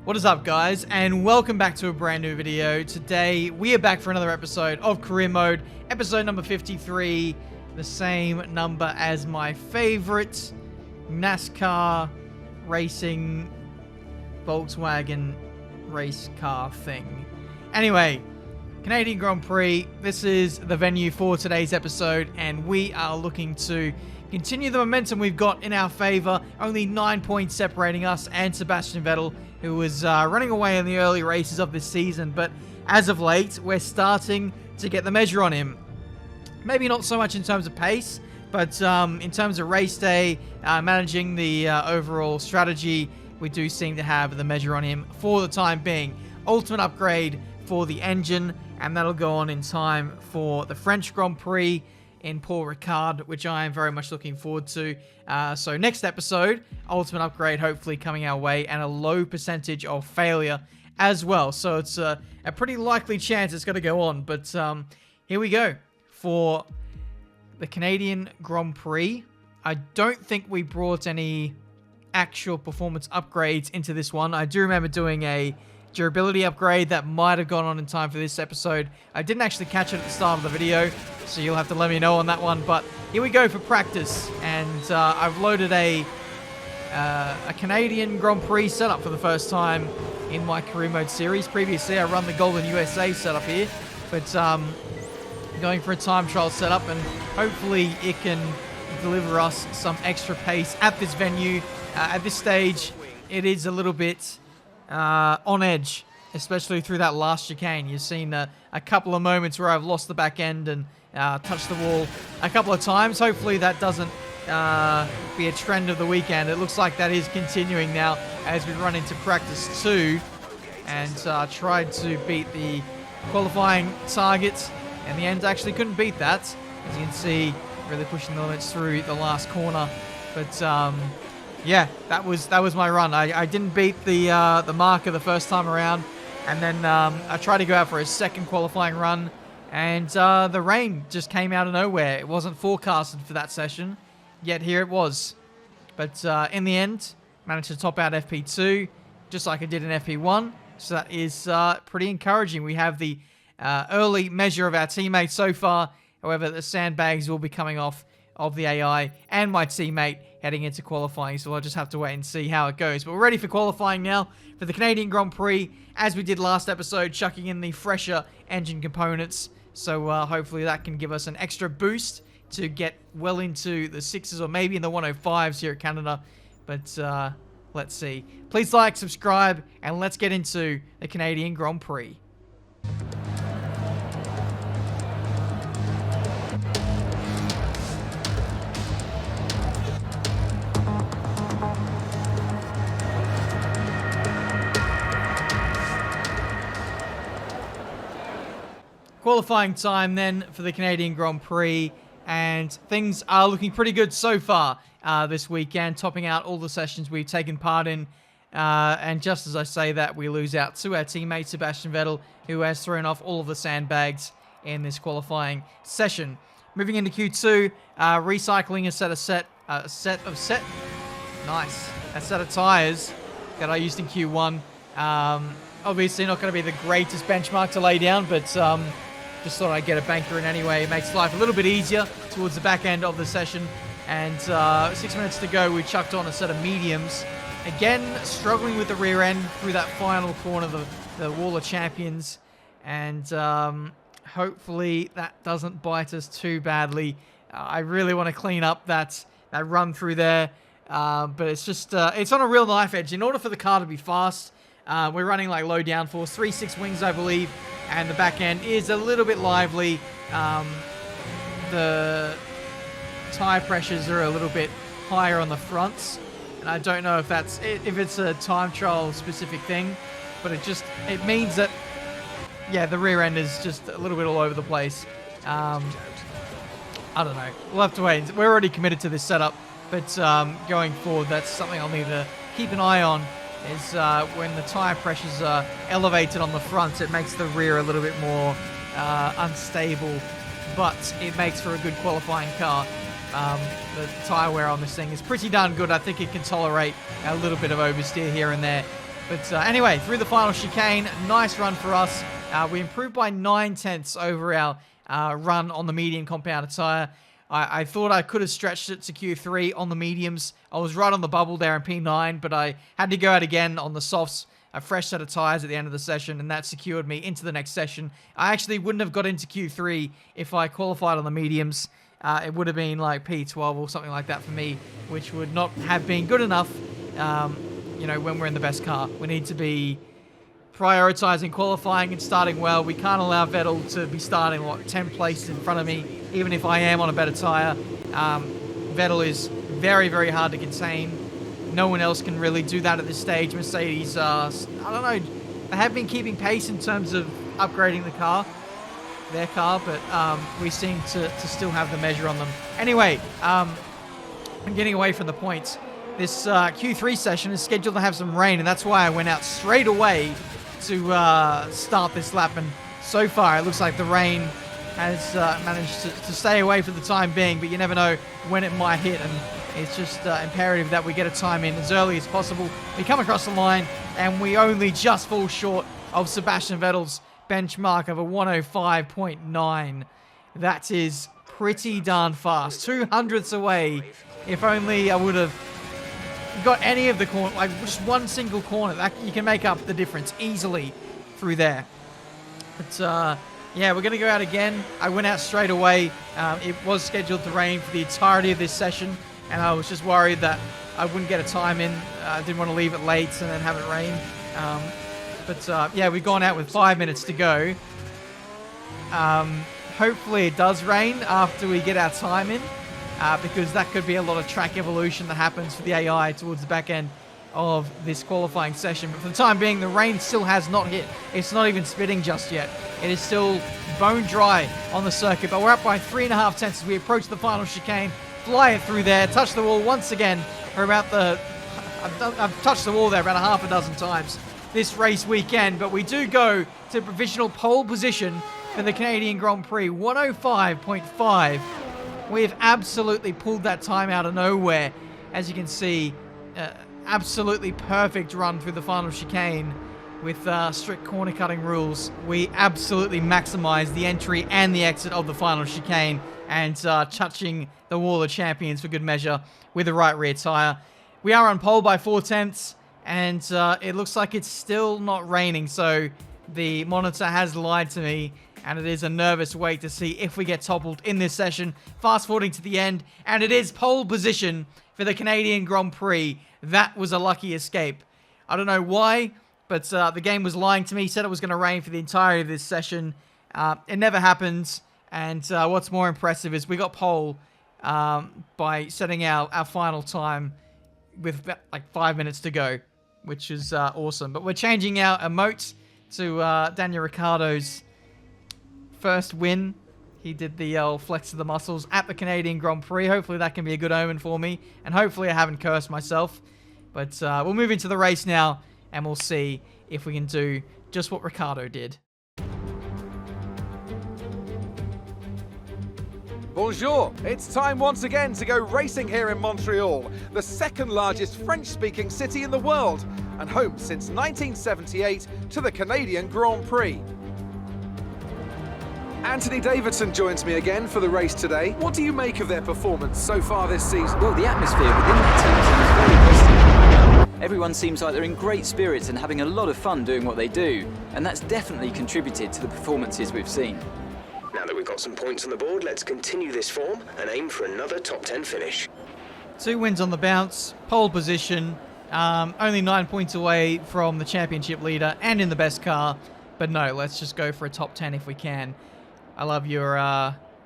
What is up, guys, and welcome back to a brand new video. Today we are back for another episode of career mode, episode number 53, the same number as my favorite NASCAR racing Volkswagen race car thing. Anyway, Canadian Grand Prix, this is the venue for today's episode, and we are looking to continue the momentum we've got in our favor. Only 9 points separating us and Sebastian Vettel, who was running away in the early races of this season. But as of late, we're starting to get the measure on him. Maybe not so much in terms of pace, but in terms of race day, managing the overall strategy, we do seem to have the measure on him for the time being. Ultimate upgrade for the engine, and that'll go on in time for the French Grand Prix in Paul Ricard, which I am very much looking forward to. So next episode, ultimate upgrade hopefully coming our way, and a low percentage of failure as well. So it's a pretty likely chance it's going to go on. But here we go for the Canadian Grand Prix. I don't think we brought any actual performance upgrades into this one. I do remember doing a durability upgrade that might have gone on in time for this episode. I didn't actually catch it at the start of the video, so you'll have to let me know on that one. But here we go for practice, and I've loaded a Canadian Grand Prix setup for the first time in my career mode series. Previously, I run the Golden USA setup here, but going for a time trial setup, and hopefully it can deliver us some extra pace at this venue. At this stage, it is a little bit on edge, especially through that last chicane. You've seen a couple of moments where I've lost the back end and touched the wall a couple of times. Hopefully that doesn't be a trend of the weekend. It looks like that is continuing now as we run into practice 2, and tried to beat the qualifying targets. In the end, actually couldn't beat that. As you can see, really pushing the limits through the last corner. But yeah, that was my run. I didn't beat the marker the first time around, and then I tried to go out for a second qualifying run, and the rain just came out of nowhere. It wasn't forecasted for that session, yet here it was. But in the end, managed to top out FP2, just like I did in FP1, so that is pretty encouraging. We have the early measure of our teammates so far. However, the sandbags will be coming off of the AI and my teammate heading into qualifying, so I'll just have to wait and see how it goes. But we're ready for qualifying now for the Canadian Grand Prix, as we did last episode, chucking in the fresher engine components. So hopefully that can give us an extra boost to get well into the 6s or maybe in the 105s here at Canada. But let's see. Please like, subscribe, and let's get into the Canadian Grand Prix. Qualifying time then for the Canadian Grand Prix, and things are looking pretty good so far this weekend, topping out all the sessions we've taken part in. And just as I say that, we lose out to our teammate Sebastian Vettel, who has thrown off all of the sandbags in this qualifying session. Moving into Q2, recycling a set of tires that I used in Q1. Obviously not going to be the greatest benchmark to lay down, but just thought I'd get a banker in anyway. It makes life a little bit easier towards the back end of the session. And 6 minutes to go, we chucked on a set of mediums. Again, struggling with the rear end through that final corner of the Wall of Champions. And hopefully that doesn't bite us too badly. I really want to clean up that run through there. But it's just, it's on a real knife edge. In order for the car to be fast, we're running like low downforce, 3.6 wings, I believe, and the back end is a little bit lively. The tire pressures are a little bit higher on the fronts, and I don't know if it's a time trial specific thing, but it means that, yeah, the rear end is just a little bit all over the place. I don't know. We'll have to wait. We're already committed to this setup, but going forward, that's something I'll need to keep an eye on. Is when the tire pressures are elevated on the front, it makes the rear a little bit more unstable, but it makes for a good qualifying car. The tire wear on this thing is pretty darn good. I think it can tolerate a little bit of oversteer here and there. But anyway, through the final chicane, nice run for us. We improved by 9/10 over our run on the medium compounded tyre. I thought I could have stretched it to Q3 on the mediums. I was right on the bubble there in P9, but I had to go out again on the softs, a fresh set of tyres at the end of the session, and that secured me into the next session. I actually wouldn't have got into Q3 if I qualified on the mediums. It would have been like P12 or something like that for me, which would not have been good enough, when we're in the best car. We need to be prioritizing qualifying and starting well. We can't allow Vettel to be starting, 10 places in front of me, even if I am on a better tyre. Vettel is very, very hard to contain. No one else can really do that at this stage. Mercedes, I don't know, they have been keeping pace in terms of upgrading their car, but we seem to still have the measure on them. Anyway, I'm getting away from the points. This Q3 session is scheduled to have some rain, and that's why I went out straight away to start this lap. And so far, it looks like the rain has managed to stay away for the time being, but you never know when it might hit, and it's just imperative that we get a time in as early as possible. We come across the line, and we only just fall short of Sebastian Vettel's benchmark of a 105.9. That is pretty darn fast. 200ths away. If only I would have got any of the corner, like just one single corner, that you can make up the difference easily through there. But yeah, we're going to go out again. I went out straight away. It was scheduled to rain for the entirety of this session, and I was just worried that I wouldn't get a time in. I didn't want to leave it late and then have it rain. But yeah, we've gone out with 5 minutes to go. Hopefully it does rain after we get our time in, because that could be a lot of track evolution that happens for the AI towards the back end of this qualifying session. But for the time being, the rain still has not hit. It's not even spitting just yet. It is still bone dry on the circuit, but we're up by 3.5 tenths as we approach the final chicane. Fly it through there, touch the wall once again for about I've touched the wall there about a half a dozen times this race weekend, but we do go to provisional pole position for the Canadian Grand Prix, 105.5. We've absolutely pulled that time out of nowhere. As you can see, absolutely perfect run through the final chicane with strict corner cutting rules. We absolutely maximize the entry and the exit of the final chicane, and touching the wall of champions for good measure with the right rear tire. We are on pole by 4 tenths, and it looks like it's still not raining, so the monitor has lied to me, and it is a nervous wait to see if we get toppled in this session. Fast forwarding to the end, and it is pole position for the Canadian Grand Prix. That was a lucky escape. I don't know why, but the game was lying to me, said it was going to rain for the entirety of this session. It never happened, and what's more impressive is we got pole by setting our final time with about, like 5 minutes to go, which is awesome. But we're changing our emote to Daniel Ricciardo's first win. He did the flex of the muscles at the Canadian Grand Prix. Hopefully that can be a good omen for me, and hopefully I haven't cursed myself. But we'll move into the race now, and we'll see if we can do just what Ricciardo did. Bonjour! It's time once again to go racing here in Montreal, the second largest French-speaking city in the world, and home since 1978 to the Canadian Grand Prix. Anthony Davidson joins me again for the race today. What do you make of their performance so far this season? Well, the atmosphere within that team seems very positive. Everyone seems like they're in great spirits and having a lot of fun doing what they do, and that's definitely contributed to the performances we've seen. Now that we've got some points on the board, let's continue this form and aim for another top 10 finish. 2 wins on the bounce, pole position, only 9 points away from the championship leader and in the best car. But no, let's just go for a top 10 if we can. I love your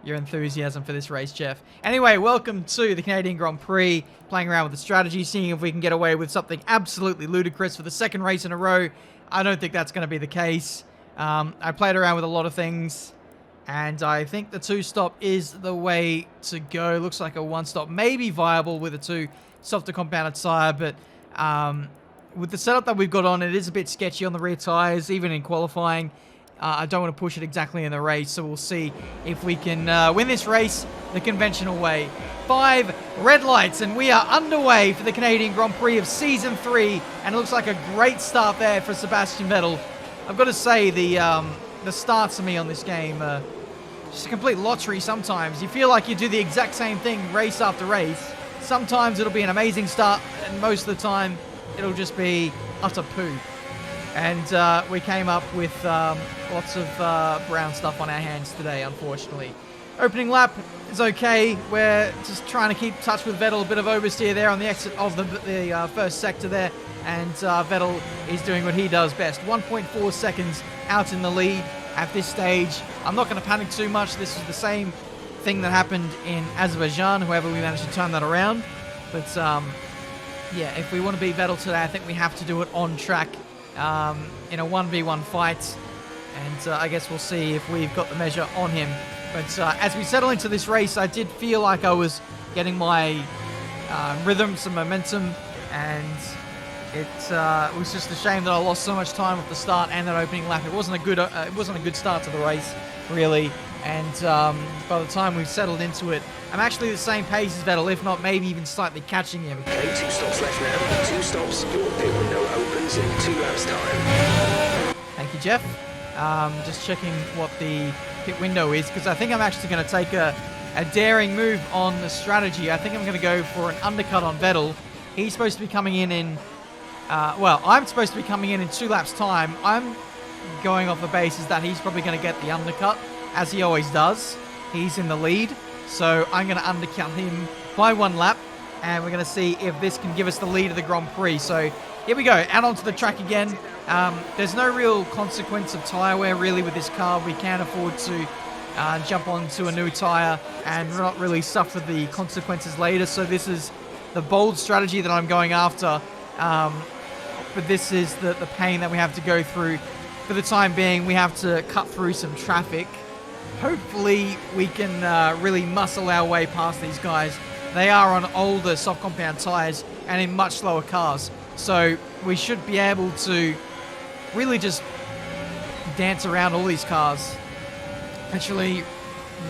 enthusiasm for this race, Jeff. Anyway, welcome to the Canadian Grand Prix. Playing around with the strategy, seeing if we can get away with something absolutely ludicrous for the second race in a row. I don't think that's going to be the case. I played around with a lot of things, and I think the 2-stop is the way to go. Looks like a 1-stop may be viable with a 2 softer compounded tyre, but with the setup that we've got on, it is a bit sketchy on the rear tyres, even in qualifying. I don't want to push it exactly in the race, so we'll see if we can win this race the conventional way. 5 red lights, and we are underway for the Canadian Grand Prix of Season 3, and it looks like a great start there for Sebastian Vettel. I've got to say, the starts for me on this game just a complete lottery sometimes. You feel like you do the exact same thing race after race. Sometimes it'll be an amazing start, and most of the time it'll just be utter poo. And we came up with lots of brown stuff on our hands today, unfortunately. Opening lap is okay. We're just trying to keep touch with Vettel. A bit of oversteer there on the exit of the first sector there. And Vettel is doing what he does best. 1.4 seconds out in the lead at this stage. I'm not going to panic too much. This is the same thing that happened in Azerbaijan, however we managed to turn that around. But yeah, if we want to beat Vettel today, I think we have to do it on track. In a 1v1 fight, and I guess we'll see if we've got the measure on him. But as we settle into this race, I did feel like I was getting my rhythm, some momentum, and it was just a shame that I lost so much time at the start and that opening lap. It wasn't a good start to the race, really. And by the time we've settled into it, I'm actually the same pace as Vettel, if not maybe even slightly catching him. Okay, 2 stops left now. 2 stops. Your pit window opens in 2 laps' time. Thank you, Jeff. Just checking what the pit window is, because I think I'm actually going to take a daring move on the strategy. I think I'm going to go for an undercut on Vettel. He's supposed to be coming in I'm supposed to be coming in 2 laps' time. I'm going off the basis that he's probably going to get the undercut, as he always does. He's in the lead, so I'm going to undercut him by 1 lap, and we're going to see if this can give us the lead of the Grand Prix. So here we go, out onto the track again. There's no real consequence of tyre wear really with this car. We can afford to jump onto a new tyre and not really suffer the consequences later. So this is the bold strategy that I'm going after. But this is the pain that we have to go through. For the time being, we have to cut through some traffic. Hopefully we can really muscle our way past these guys. They are on older soft compound tyres and in much slower cars. So we should be able to really just dance around all these cars. Actually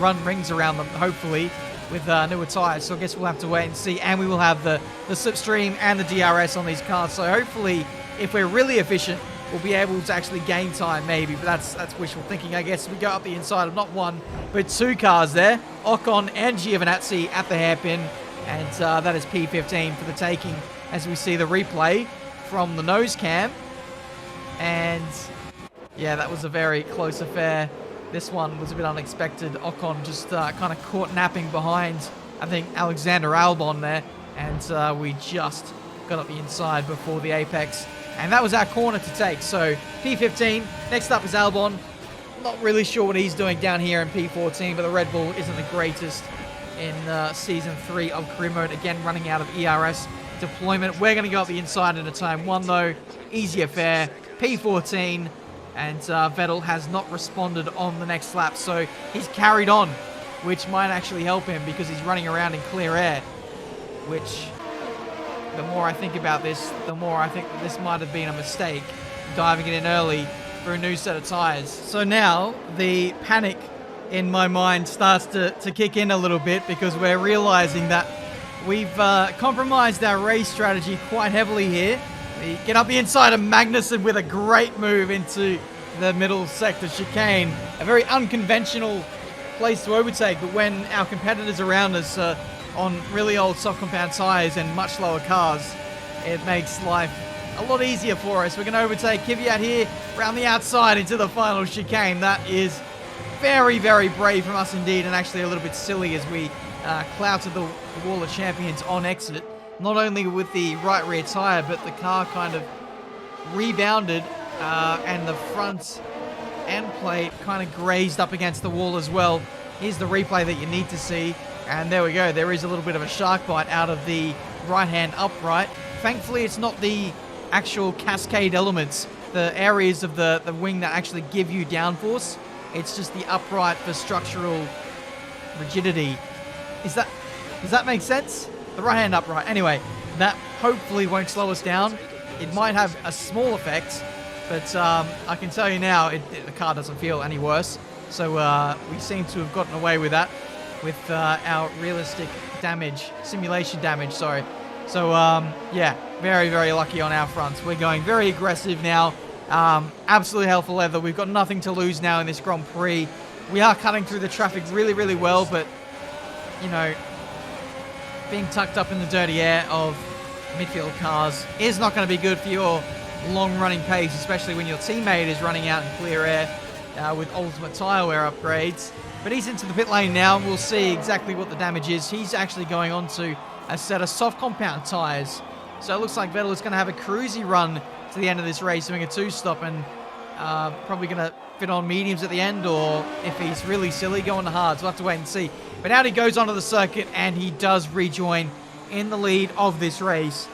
run rings around them, hopefully, with newer tyres. So I guess we'll have to wait and see. And we will have the slipstream and the DRS on these cars. So hopefully, if we're really efficient, we'll be able to actually gain time, maybe. But that's wishful thinking, I guess. We go up the inside of not 1, but 2 cars there. Ocon and Giovinazzi at the hairpin. And that is P15 for the taking, as we see the replay from the nose cam. And yeah, that was a very close affair. This one was a bit unexpected. Ocon just kind of caught napping behind, I think, Alexander Albon there. And we just got up the inside before the apex. And that was our corner to take. So P15, next up is Albon. Not really sure what he's doing down here in P14, but the Red Bull isn't the greatest in Season 3 of career mode. Again, running out of ERS deployment. We're going to go up the inside in a time 1, though. Easy affair. P14. And Vettel has not responded on the next lap, so he's carried on, which might actually help him because he's running around in clear air, which, the more I think about this, the more I think that this might have been a mistake, diving it in early for a new set of tyres. So now the panic in my mind starts to kick in a little bit, because we're realizing that we've compromised our race strategy quite heavily here. We get up the inside of Magnussen with a great move into the middle sector chicane. A very unconventional place to overtake, but when our competitors around us are on really old soft compound tyres and much slower cars, it makes life a lot easier for us. We're going to overtake Kvyat here around the outside into the final chicane. That is very, very brave from us indeed, and actually a little bit silly as we clouted the Wall of Champions on exit. Not only with the right rear tyre, but the car kind of rebounded and the front end plate kind of grazed up against the wall as well. Here's the replay that you need to see. And there we go. There is a little bit of a shark bite out of the right-hand upright. Thankfully, it's not the actual cascade elements, the areas of the wing that actually give you downforce. It's just the upright for structural rigidity. Does that make sense? The right-hand upright. Anyway, that hopefully won't slow us down. It might have a small effect, But I can tell you now, the car doesn't feel any worse. So we seem to have gotten away with that, with our realistic damage, simulation damage, sorry. So yeah, very, very lucky on our fronts. We're going very aggressive now. Absolutely hell for leather. We've got nothing to lose now in this Grand Prix. We are cutting through the traffic really, really well, but, you know, being tucked up in the dirty air of midfield cars is not going to be good for your long-running pace, especially when your teammate is running out in clear air with ultimate tyre wear upgrades. But he's into the pit lane now, and we'll see exactly what the damage is. He's actually going on to a set of soft compound tyres. So it looks like Vettel is going to have a cruisy run to the end of this race, doing a two-stop, and probably going to fit on mediums at the end, or if he's really silly, go on the hards. We'll have to wait and see. But now he goes onto the circuit, and he does rejoin in the lead of this race.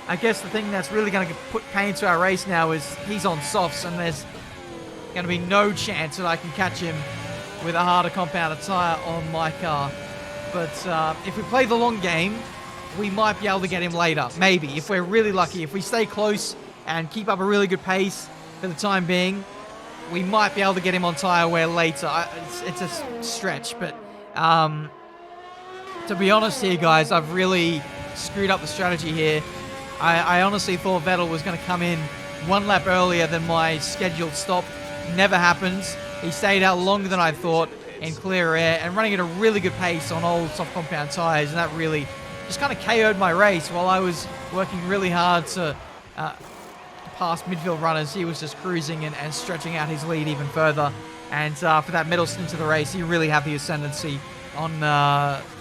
I guess the thing that's really going to put pain to our race now is he's on softs, and there's going to be no chance that I can catch him with a harder compounded tyre on my car. But if we play the long game, we might be able to get him later. Maybe, if we're really lucky. If we stay close and keep up a really good pace for the time being, we might be able to get him on tyre wear later. It's a stretch, but to be honest here, guys, I've really screwed up the strategy here. I honestly thought Vettel was going to come in one lap earlier than my scheduled stop. Never happens. He stayed out longer than I thought in clear air and running at a really good pace on old soft compound tyres, and that really just kind of KO'd my race while I was working really hard to pass midfield runners. He was just cruising and stretching out his lead even further. And for that middle stint of the race, he really had the ascendancy on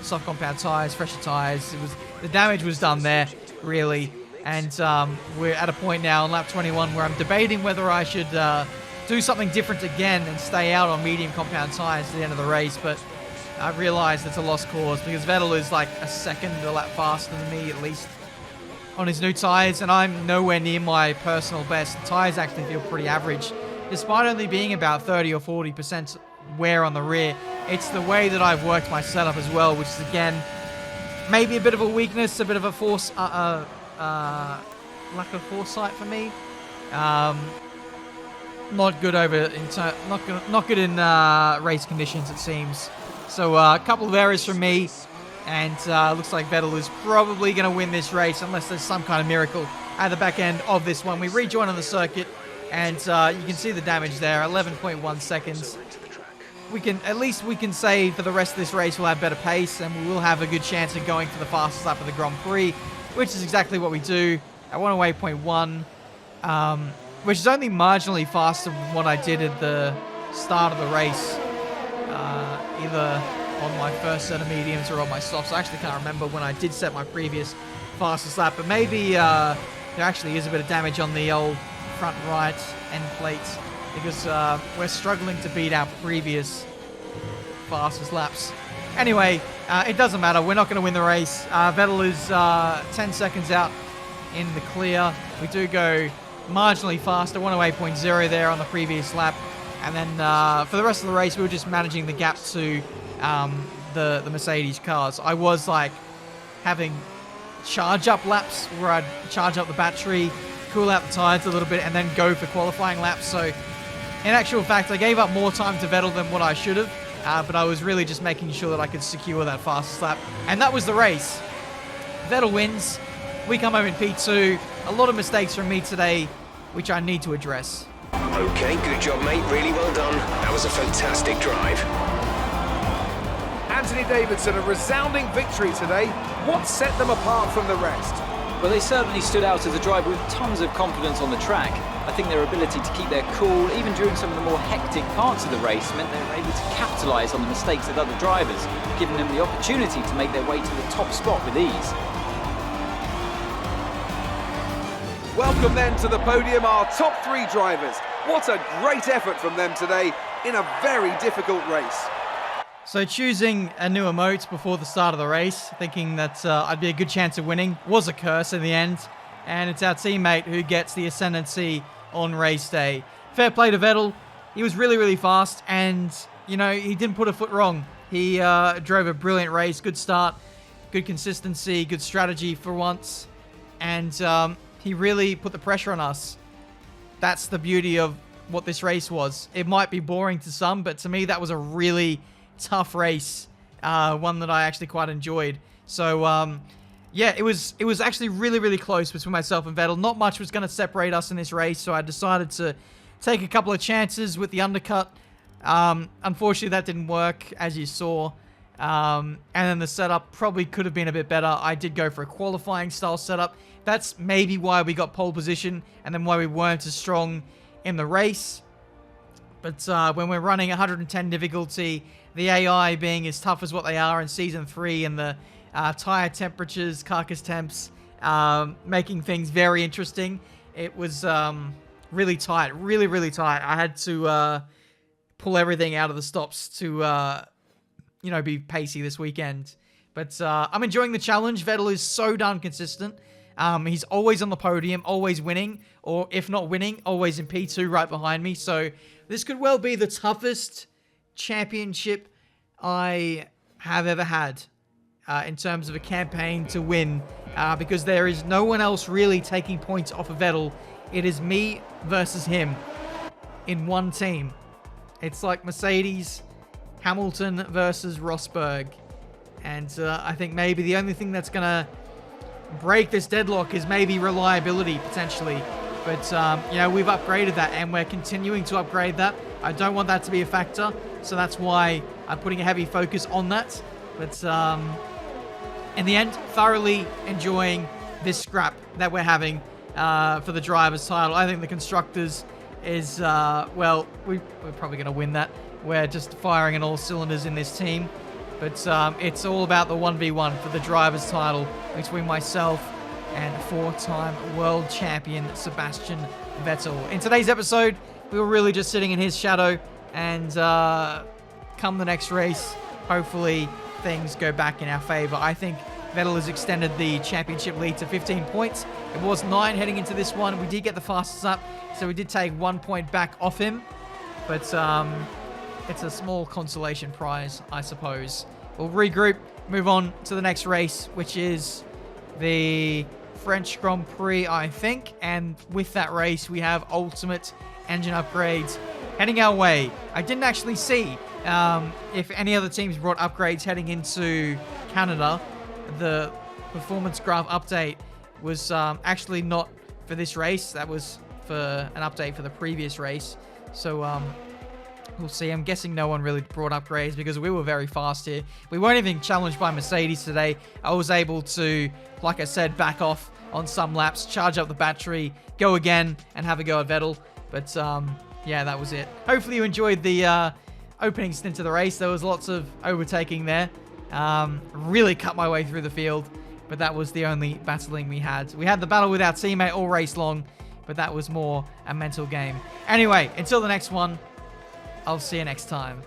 soft compound tyres, fresher tyres. The damage was done there, really. And we're at a point now on lap 21 where I'm debating whether I should do something different again and stay out on medium compound tyres to the end of the race. But I realised it's a lost cause because Vettel is like a second a lap faster than me, at least, on his new tyres, and I'm nowhere near my personal best. The tyres actually feel pretty average, despite only being about 30 or 40% wear on the rear. It's the way that I've worked my setup as well, which is, again, maybe a bit of a weakness, a bit of a lack of foresight for me. Not good not good in race conditions, it seems. So a couple of errors from me, and looks like Vettel is probably going to win this race unless there's some kind of miracle at the back end of this one. We rejoin on the circuit, and you can see the damage there, 11.1 seconds. We can say for the rest of this race we'll have better pace, and we will have a good chance of going for the fastest lap of the Grand Prix, which is exactly what we do at 108.1, which is only marginally faster than what I did at the start of the race, either on my first set of mediums or on my softs. I actually can't remember when I did set my previous fastest lap, but maybe there actually is a bit of damage on the old front right end plates, because we're struggling to beat our previous fastest laps. Anyway, it doesn't matter. We're not going to win the race. Vettel is 10 seconds out in the clear. We do go marginally faster, 108.0 there on the previous lap. And then for the rest of the race, we were just managing the gap to the Mercedes cars. I was like having charge up laps where I'd charge up the battery, cool out the tires a little bit, and then go for qualifying laps. So in actual fact, I gave up more time to Vettel than what I should have, but I was really just making sure that I could secure that fastest lap. And that was the race. Vettel wins. We come home in P2. A lot of mistakes from me today, which I need to address. Okay, good job, mate. Really well done. That was a fantastic drive. Anthony Davidson, a resounding victory today. What set them apart from the rest? Well, they certainly stood out as a driver with tons of confidence on the track. I think their ability to keep their cool, even during some of the more hectic parts of the race, meant they were able to capitalise on the mistakes of other drivers, giving them the opportunity to make their way to the top spot with ease. Welcome then to the podium, our top three drivers. What a great effort from them today in a very difficult race. So choosing a new emote before the start of the race, thinking that I'd be a good chance of winning, was a curse in the end. And it's our teammate who gets the ascendancy on race day. Fair play to Vettel. He was really, really fast, and, you know, he didn't put a foot wrong. He drove a brilliant race, good start, good consistency, good strategy for once. And he really put the pressure on us. that's the beauty of what this race was. It might be boring to some, but to me, that was a really tough race. One that I actually quite enjoyed. So, yeah, it was actually really, really close between myself and Vettel. Not much was going to separate us in this race, so I decided to take a couple of chances with the undercut. Unfortunately, that didn't work, as you saw. And then the setup probably could have been a bit better. I did go for a qualifying style setup. That's maybe why we got pole position, and then why we weren't as strong in the race. But when we're running 110 difficulty, the AI being as tough as what they are in Season 3, and the tire temperatures, carcass temps, making things very interesting, it was really tight, really, really tight. I had to pull everything out of the stops to, be pacey this weekend. But I'm enjoying the challenge. Vettel is so darn consistent. He's always on the podium, always winning, or if not winning, always in P2 right behind me. So this could well be the toughest championship I have ever had in terms of a campaign to win, because there is no one else really taking points off of Vettel. It is me versus him in one team. It's like Mercedes, Hamilton versus Rosberg. And I think maybe the only thing that's going to break this deadlock is maybe reliability, potentially. But, we've upgraded that, and we're continuing to upgrade that. I don't want that to be a factor, so that's why I'm putting a heavy focus on that. But in the end, thoroughly enjoying this scrap that we're having for the driver's title. I think the constructors is, we're probably going to win that. We're just firing on all cylinders in this team. But it's all about the 1v1 for the driver's title between myself and four-time world champion Sebastian Vettel. In today's episode, we were really just sitting in his shadow, and come the next race, hopefully things go back in our favor. I think Vettel has extended the championship lead to 15 points. It was 9 heading into this one. We did get the fastest up, so we did take 1 point back off him. But it's a small consolation prize, I suppose. We'll regroup, move on to the next race, which is the French Grand Prix, I think. And with that race, we have ultimate engine upgrades heading our way. I didn't actually see if any other teams brought upgrades heading into Canada. The performance graph update was actually not for this race. That was for an update for the previous race. So we'll see. I'm guessing no one really brought upgrades because we were very fast here. We weren't even challenged by Mercedes today. I was able to, like I said, back off on some laps, charge up the battery, go again, and have a go at Vettel. But yeah, that was it. Hopefully you enjoyed the opening stint of the race. There was lots of overtaking there. Really cut my way through the field, but that was the only battling we had. We had the battle with our teammate all race long, but that was more a mental game. Anyway, until the next one, I'll see you next time.